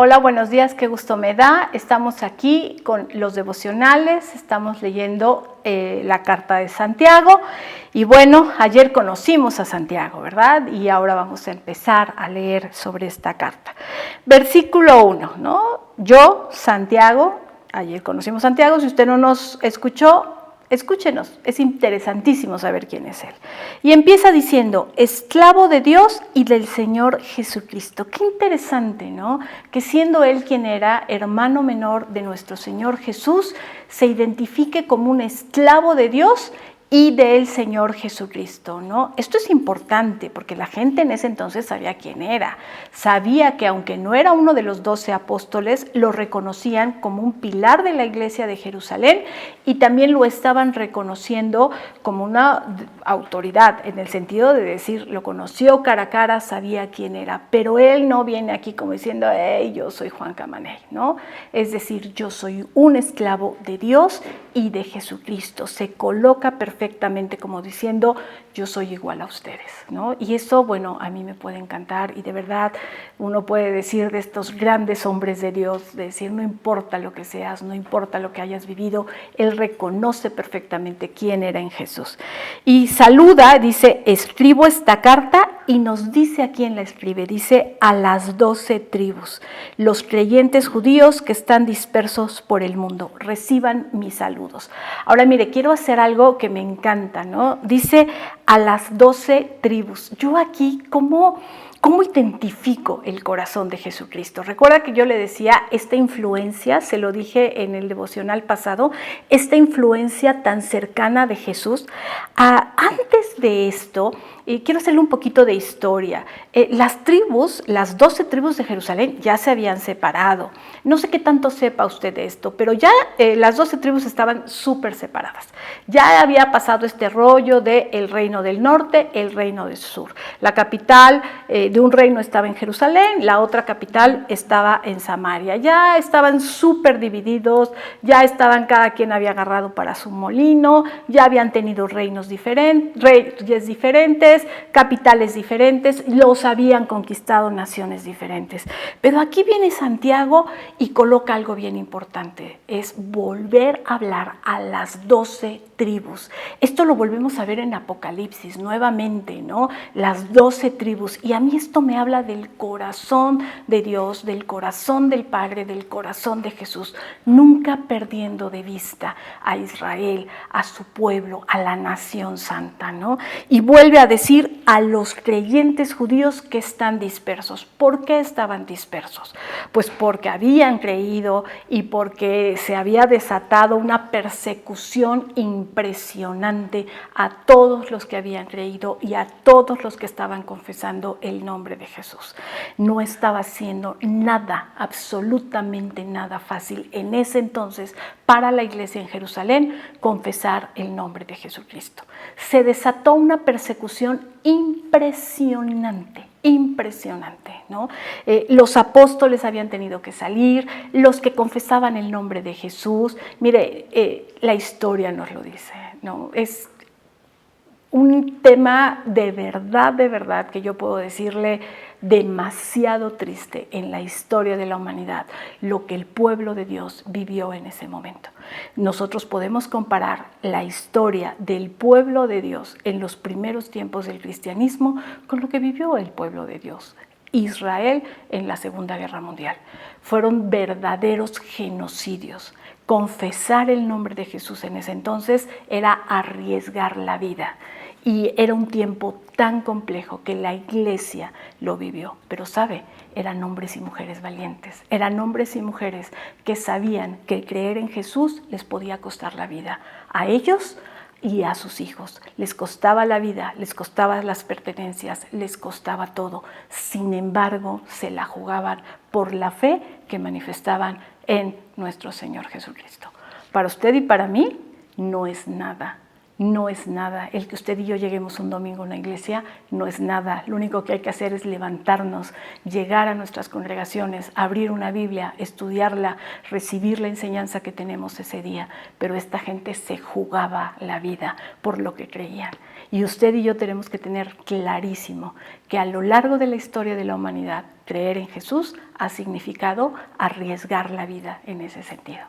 Hola, buenos días, qué gusto me da. Estamos aquí con los devocionales, estamos leyendo la carta de Santiago y bueno, ayer conocimos a Santiago, ¿verdad? Y ahora vamos a empezar a leer sobre esta carta. Versículo 1, ¿no? Yo, Santiago, ayer conocimos a Santiago, si usted no nos escuchó, escúchenos, es interesantísimo saber quién es Él. Y empieza diciendo, esclavo de Dios y del Señor Jesucristo. Qué interesante, ¿no? Que siendo Él quien era hermano menor de nuestro Señor Jesús, se identifique como un esclavo de Dios y del Señor Jesucristo, ¿no? Esto es importante porque la gente en ese entonces sabía quién era. Sabía que aunque no era uno de los 12 apóstoles, lo reconocían como un pilar de la iglesia de Jerusalén y también lo estaban reconociendo como una autoridad, en el sentido de decir, lo conoció cara a cara, sabía quién era, pero él no viene aquí como diciendo, hey, yo soy Juan Camaney, ¿no? Es decir, yo soy un esclavo de Dios y de Jesucristo. Se coloca perfectamente como diciendo, yo soy igual a ustedes, ¿no? Y eso, bueno, a mí me puede encantar y de verdad uno puede decir de estos grandes hombres de Dios, de decir, no importa lo que seas, no importa lo que hayas vivido, Él reconoce perfectamente quién era en Jesús. Y saluda, dice, escribo esta carta y nos dice a quién la escribe, dice a las 12 tribus, los creyentes judíos que están dispersos por el mundo, reciban mis saludos. Ahora mire, quiero hacer algo que me encanta, ¿no? Dice a las 12 tribus. Yo aquí, ¿cómo identifico el corazón de Jesucristo? Recuerda que yo le decía, esta influencia, se lo dije en el devocional pasado, esta influencia tan cercana de Jesús. Antes de esto, quiero hacerle un poquito de historia. Las tribus, las 12 tribus de Jerusalén ya se habían separado. No sé qué tanto sepa usted de esto, pero ya las 12 tribus estaban súper separadas. Ya había pasado este rollo del reino del norte, el reino del sur. La capital de un reino estaba en Jerusalén, la otra capital estaba en Samaria. Ya estaban súper divididos, ya estaban, cada quien había agarrado para su molino, ya habían tenido reyes diferentes, capitales diferentes, los habían conquistado naciones diferentes. Pero aquí viene Santiago y coloca algo bien importante, es volver a hablar a las 12 tribus. Esto lo volvemos a ver en Apocalipsis nuevamente, ¿no? Las 12 tribus. Y a mí esto me habla del corazón de Dios, del corazón del Padre, del corazón de Jesús, nunca perdiendo de vista a Israel, a su pueblo, a la nación santa, ¿no? Y vuelve a decir a los creyentes judíos que están dispersos. ¿Por qué estaban dispersos? Pues porque habían creído y porque se había desatado una persecución impresionante a todos los que habían creído y a todos los que estaban confesando el nombre de Jesús. No estaba siendo nada, absolutamente nada fácil en ese entonces para la iglesia en Jerusalén confesar el nombre de Jesucristo. Se desató una persecución impresionante, ¿no? Los apóstoles habían tenido que salir, los que confesaban el nombre de Jesús. Mire, la historia nos lo dice, ¿no? Es un tema de verdad, que yo puedo decirle demasiado triste en la historia de la humanidad, lo que el pueblo de Dios vivió en ese momento. Nosotros podemos comparar la historia del pueblo de Dios en los primeros tiempos del cristianismo con lo que vivió el pueblo de Dios, Israel, en la Segunda Guerra Mundial. Fueron verdaderos genocidios. Confesar el nombre de Jesús en ese entonces era arriesgar la vida. Y era un tiempo tan complejo que la iglesia lo vivió. Pero sabe, eran hombres y mujeres valientes. Eran hombres y mujeres que sabían que creer en Jesús les podía costar la vida. A ellos y a sus hijos. Les costaba la vida, les costaba las pertenencias, les costaba todo. Sin embargo, se la jugaban por la fe que manifestaban en nuestro Señor Jesucristo. Para usted y para mí no es nada no es nada. El que usted y yo lleguemos un domingo a una iglesia no es nada. Lo único que hay que hacer es levantarnos, llegar a nuestras congregaciones, abrir una Biblia, estudiarla, recibir la enseñanza que tenemos ese día. Pero esta gente se jugaba la vida por lo que creían. Y usted y yo tenemos que tener clarísimo que a lo largo de la historia de la humanidad, creer en Jesús ha significado arriesgar la vida en ese sentido.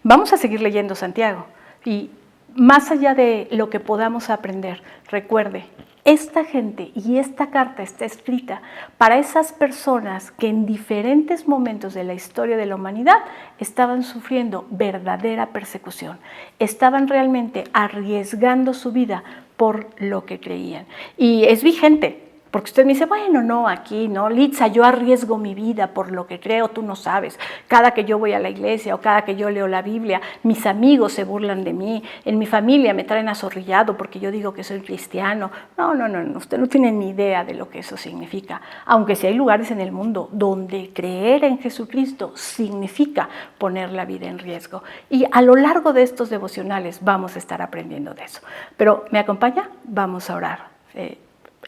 Vamos a seguir leyendo Santiago y más allá de lo que podamos aprender, recuerde, esta gente y esta carta está escrita para esas personas que en diferentes momentos de la historia de la humanidad estaban sufriendo verdadera persecución, estaban realmente arriesgando su vida por lo que creían. Y es vigente. Porque usted me dice, bueno, no, aquí, no, Litza, yo arriesgo mi vida por lo que creo, tú no sabes. Cada que yo voy a la iglesia o cada que yo leo la Biblia, mis amigos se burlan de mí, en mi familia me traen azorrillado porque yo digo que soy cristiano. No, usted no tiene ni idea de lo que eso significa. Aunque sí hay lugares en el mundo donde creer en Jesucristo significa poner la vida en riesgo. Y a lo largo de estos devocionales vamos a estar aprendiendo de eso. Pero, ¿me acompaña? Vamos a orar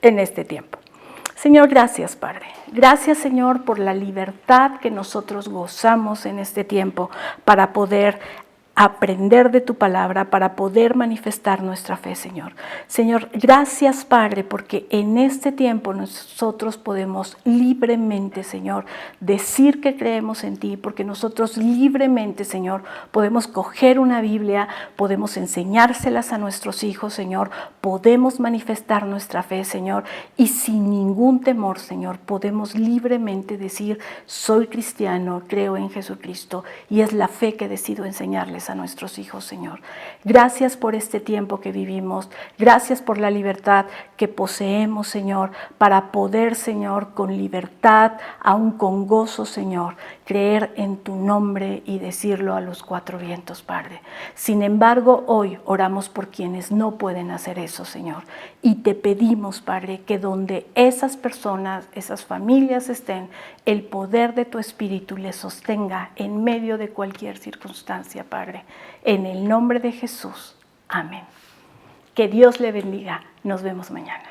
en este tiempo. Señor, gracias, Padre. Gracias, Señor, por la libertad que nosotros gozamos en este tiempo para poder aprender de tu palabra, para poder manifestar nuestra fe, Señor. Señor, gracias, Padre, porque en este tiempo nosotros podemos libremente, Señor, decir que creemos en ti, porque nosotros libremente, Señor, podemos coger una Biblia, podemos enseñárselas a nuestros hijos, Señor, podemos manifestar nuestra fe, Señor, y sin ningún temor, Señor, podemos libremente decir, soy cristiano, creo en Jesucristo, y es la fe que decido enseñarles a nuestros hijos, Señor. Gracias por este tiempo que vivimos. Gracias por la libertad que poseemos, Señor, para poder, Señor, con libertad, aún con gozo, Señor, creer en tu nombre y decirlo a los cuatro vientos, Padre. Sin embargo, hoy oramos por quienes no pueden hacer eso, Señor. Y te pedimos, Padre, que donde esas personas, esas familias estén, el poder de tu Espíritu les sostenga en medio de cualquier circunstancia, Padre. En el nombre de Jesús. Amén. Que Dios le bendiga. Nos vemos mañana.